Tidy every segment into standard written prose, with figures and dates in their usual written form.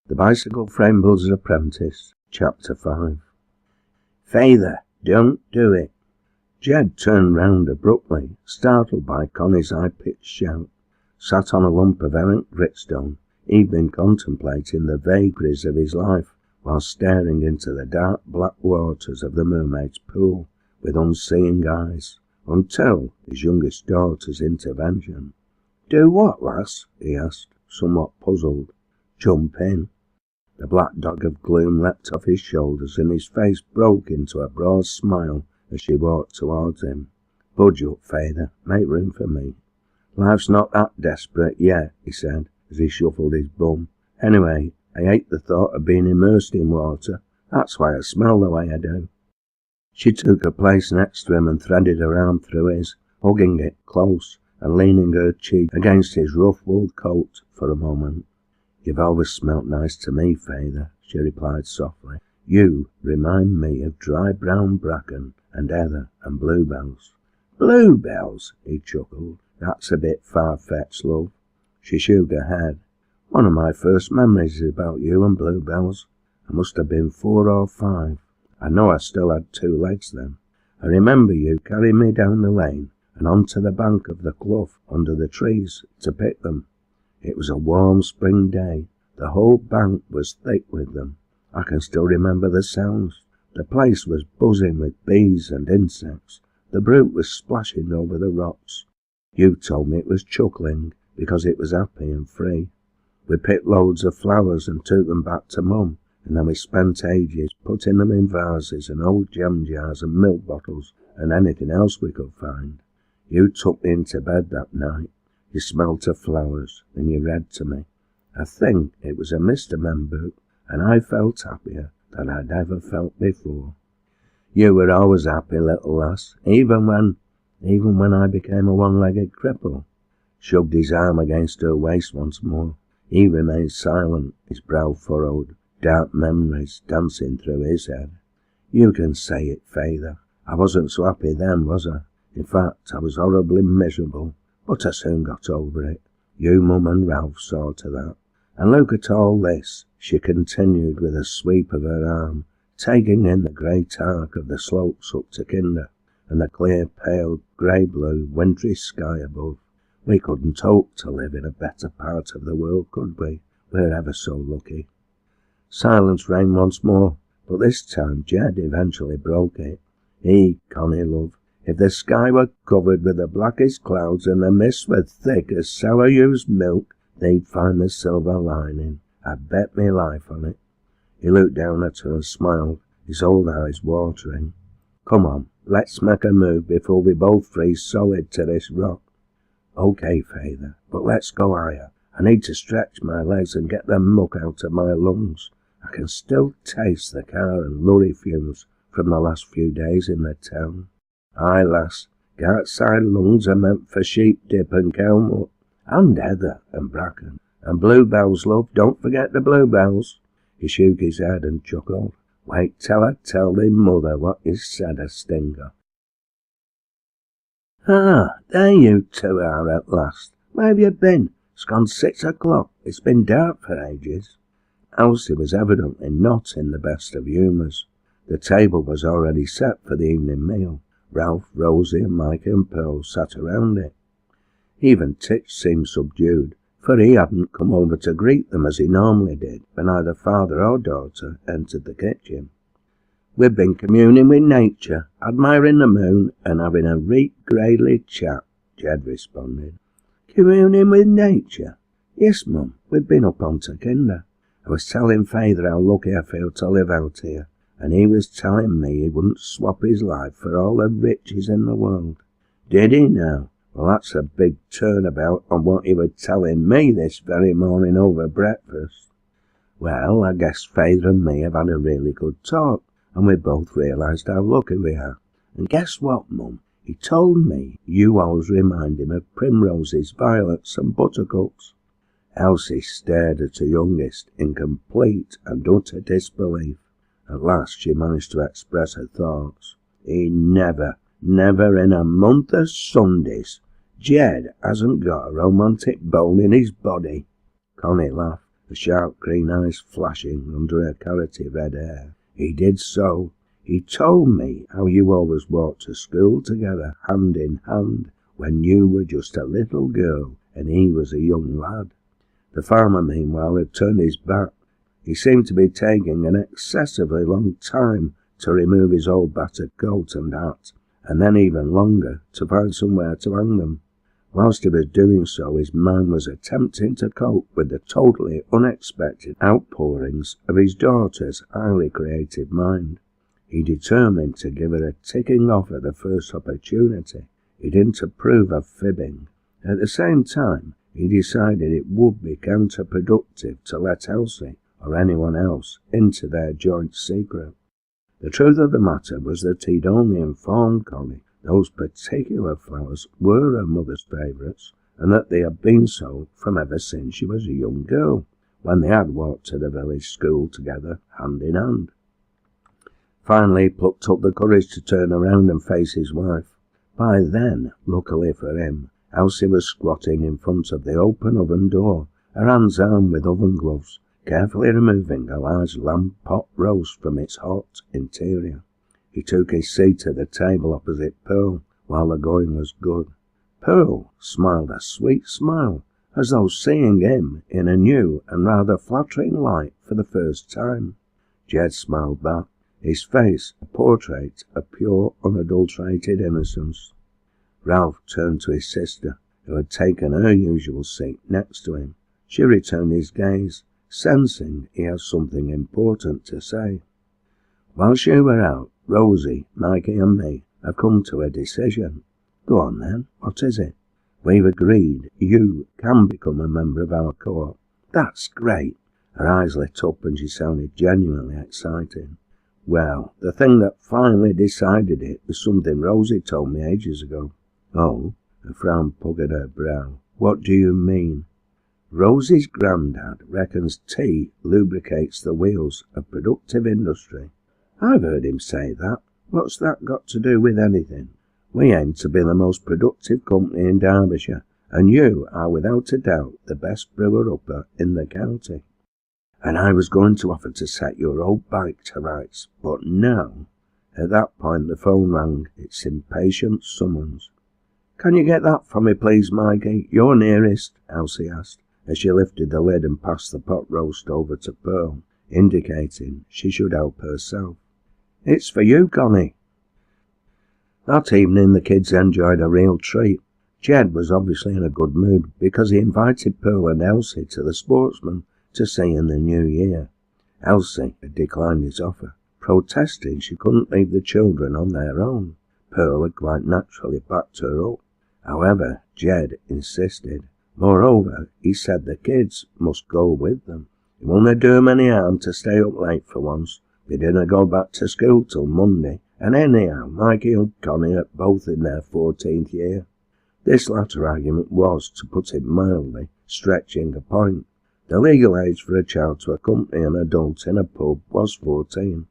The Bicycle Frame Builder's Apprentice, Chapter 5. "Feyther, don't do it." Jed turned round abruptly, startled by Connie's high-pitched shout. Sat on a lump of errant gritstone, he'd been contemplating the vagaries of his life while staring into the dark black waters of the mermaid's pool with unseeing eyes, until his youngest daughter's intervention. "Do what, lass?" he asked, somewhat puzzled. "Jump in." The black dog of gloom leapt off his shoulders, and his face broke into a broad smile as she walked towards him. "Budge up, Feyther, make room for me." "Life's not that desperate yet," he said, as he shuffled his bum. "Anyway, I hate the thought of being immersed in water. That's why I smell the way I do." She took a place next to him and threaded her arm through his, hugging it close and leaning her cheek against his rough wool coat for a moment. "You've always smelt nice to me, Feyther," she replied softly. "You remind me of dry brown bracken and heather and bluebells." "Bluebells?" he chuckled. "That's a bit far-fetched, love." She shook her head. "One of my first memories is about you and bluebells. I must have been 4 or 5. I know I still had 2 legs then. I remember you carrying me down the lane and onto the bank of the clough under the trees to pick them. It was a warm spring day. The whole bank was thick with them. I can still remember the sounds. The place was buzzing with bees and insects. The brook was splashing over the rocks. You told me it was chuckling because it was happy and free. We picked loads of flowers and took them back to Mum, and then we spent ages putting them in vases and old jam jars and milk bottles and anything else we could find. You took me into bed that night. You smelt of flowers, and you read to me. I think it was a Mr. Men book, and I felt happier than I'd ever felt before. You were always happy, little lass, even when I became a one-legged cripple." Shoved his arm against her waist once more. He remained silent, his brow furrowed, dark memories dancing through his head. "You can say it, Feyther. I wasn't so happy then, was I? In fact, I was horribly miserable. But I soon got over it. You, Mum, and Ralph saw to that. And look at all this," she continued with a sweep of her arm, taking in the great arc of the slopes up to Kinder, and the clear, pale, grey-blue, wintry sky above. "We couldn't hope to live in a better part of the world, could we? We're ever so lucky." Silence reigned once more, but this time Jed eventually broke it. "Connie, love, if the sky were covered with the blackest clouds and the mists were thick as sour used milk, they'd find the silver lining. I'd bet me life on it." He looked down at her and smiled, his old eyes watering. "Come on, let's make a move before we both freeze solid to this rock." "Okay, Feyther, but let's go higher. I need to stretch my legs and get the muck out of my lungs. I can still taste the car and lorry fumes from the last few days in the town." "Aye, lass, cart-side lungs are meant for sheep dip and cow muck, and heather and bracken, and bluebells, love, don't forget the bluebells." He shook his head and chuckled. "Wait till I tell thee mother what you said, a stinger." "Ah, there you two are at last. Where have you been? It's gone 6 o'clock. It's been dark for ages." Elsie was evidently not in the best of humours. The table was already set for the evening meal. Ralph, Rosie, and Mike and Pearl sat around it. Even Titch seemed subdued, for he hadn't come over to greet them as he normally did when either father or daughter entered the kitchen. "We've been communing with nature, admiring the moon, and having a reet greyly chat," Jed responded. "Communing with nature?" "Yes, Mum, we've been up onto Kinder. I was telling Feyther how lucky I feel to live out here, and he was telling me he wouldn't swap his life for all the riches in the world." "Did he now? Well, that's a big turnabout on what he was telling me this very morning over breakfast." "Well, I guess Feyther and me have had a really good talk, and we've both realised how lucky we are. And guess what, Mum? He told me you always remind him of primroses, violets and buttercups." Elsie stared at her youngest in complete and utter disbelief. At last she managed to express her thoughts. "He never in a month of Sundays. Jed hasn't got a romantic bone in his body." Connie laughed. the sharp green eyes flashing under her carroty red hair. "He did so. He told me how you always walked to school together, hand in hand, when you were just a little girl and he was a young lad." The farmer, meanwhile, had turned his back. He seemed to be taking an excessively long time to remove his old battered coat and hat, and then even longer to find somewhere to hang them. Whilst he was doing so, his mind was attempting to cope with the totally unexpected outpourings of his daughter's highly creative mind. He determined to give her a ticking off at the first opportunity. He didn't approve of fibbing. At the same time, he decided it would be counterproductive to let Elsie or anyone else into their joint secret. The truth of the matter was that he'd only informed Connie those particular flowers were her mother's favourites, and that they had been so from ever since she was a young girl, when they had walked to the village school together, hand in hand. Finally he plucked up the courage to turn around and face his wife. By then, luckily for him, Elsie was squatting in front of the open oven door, her hands armed with oven gloves, carefully removing a large lamb pot roast from its hot interior. He took his seat at the table opposite Pearl, while the going was good. Pearl smiled a sweet smile, as though seeing him in a new and rather flattering light for the first time. Jed smiled back, his face a portrait of pure, unadulterated innocence. Ralph turned to his sister, who had taken her usual seat next to him. She returned his gaze, sensing he had something important to say. "Whilst you were out, Rosie, Mikey and me have come to a decision." "Go on then, what is it?" "We've agreed you can become a member of our co-op." "That's great." Her eyes lit up and she sounded genuinely excited. "Well, the thing that finally decided it was something Rosie told me ages ago." "Oh?" A frown puckered her brow. "What do you mean?" "Rosie's granddad reckons tea lubricates the wheels of productive industry." "I've heard him say that. What's that got to do with anything?" "We aim to be the most productive company in Derbyshire, and you are without a doubt the best brewer-upper in the county. And I was going to offer to set your old bike to rights, but now—" At that point the phone rang, its impatient summons. "Can you get that for me, please, Mikey? You're nearest," Elsie asked, as she lifted the lid and passed the pot roast over to Pearl, indicating she should help herself. "It's for you, Connie." That evening the kids enjoyed a real treat. Jed was obviously in a good mood, because he invited Pearl and Elsie to the Sportsman to see in the new year. Elsie had declined his offer, protesting she couldn't leave the children on their own. Pearl had quite naturally backed her up. However, Jed insisted. Moreover, he said the kids must go with them. It wouldn't do 'em any harm to stay up late for once. They didn't go back to school till Monday, and anyhow Mikey and Connie are both in their 14th year. This latter argument was, to put it mildly, stretching a point. The legal age for a child to accompany an adult in a pub was 14,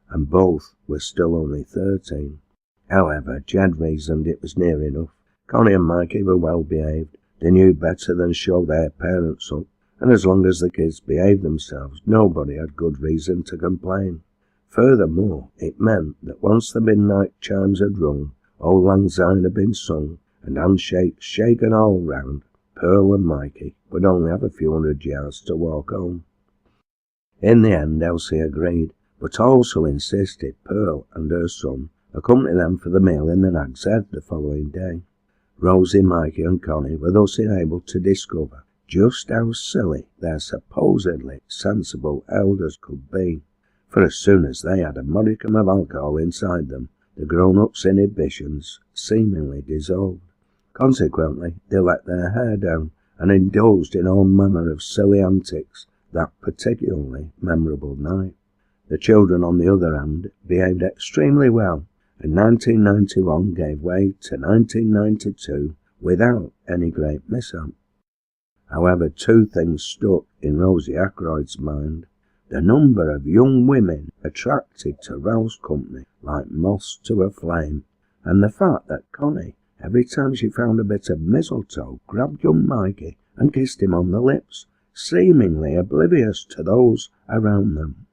and both were still only 13. However, Jed reasoned it was near enough. Connie and Mikey were well behaved. They knew better than show their parents up, and as long as the kids behaved themselves, nobody had good reason to complain. Furthermore, it meant that once the midnight chimes had rung, Old Lang Syne had been sung, and handshakes shaken all round, Pearl and Mikey would only have a few 100 yards to walk home. In the end, Elsie agreed, but also insisted Pearl and her son accompany them for the meal in the Nag's Head the following day. Rosie, Mikey and Connie were thus enabled to discover just how silly their supposedly sensible elders could be, for as soon as they had a modicum of alcohol inside them, the grown-ups' inhibitions seemingly dissolved. Consequently, they let their hair down and indulged in all manner of silly antics that particularly memorable night. The children, on the other hand, behaved extremely well, and 1991 gave way to 1992 without any great mishap. However, two things stuck in Rosie Ackroyd's mind: the number of young women attracted to Ralph's company like moths to a flame, and the fact that Connie, every time she found a bit of mistletoe, grabbed young Mikey and kissed him on the lips, seemingly oblivious to those around them.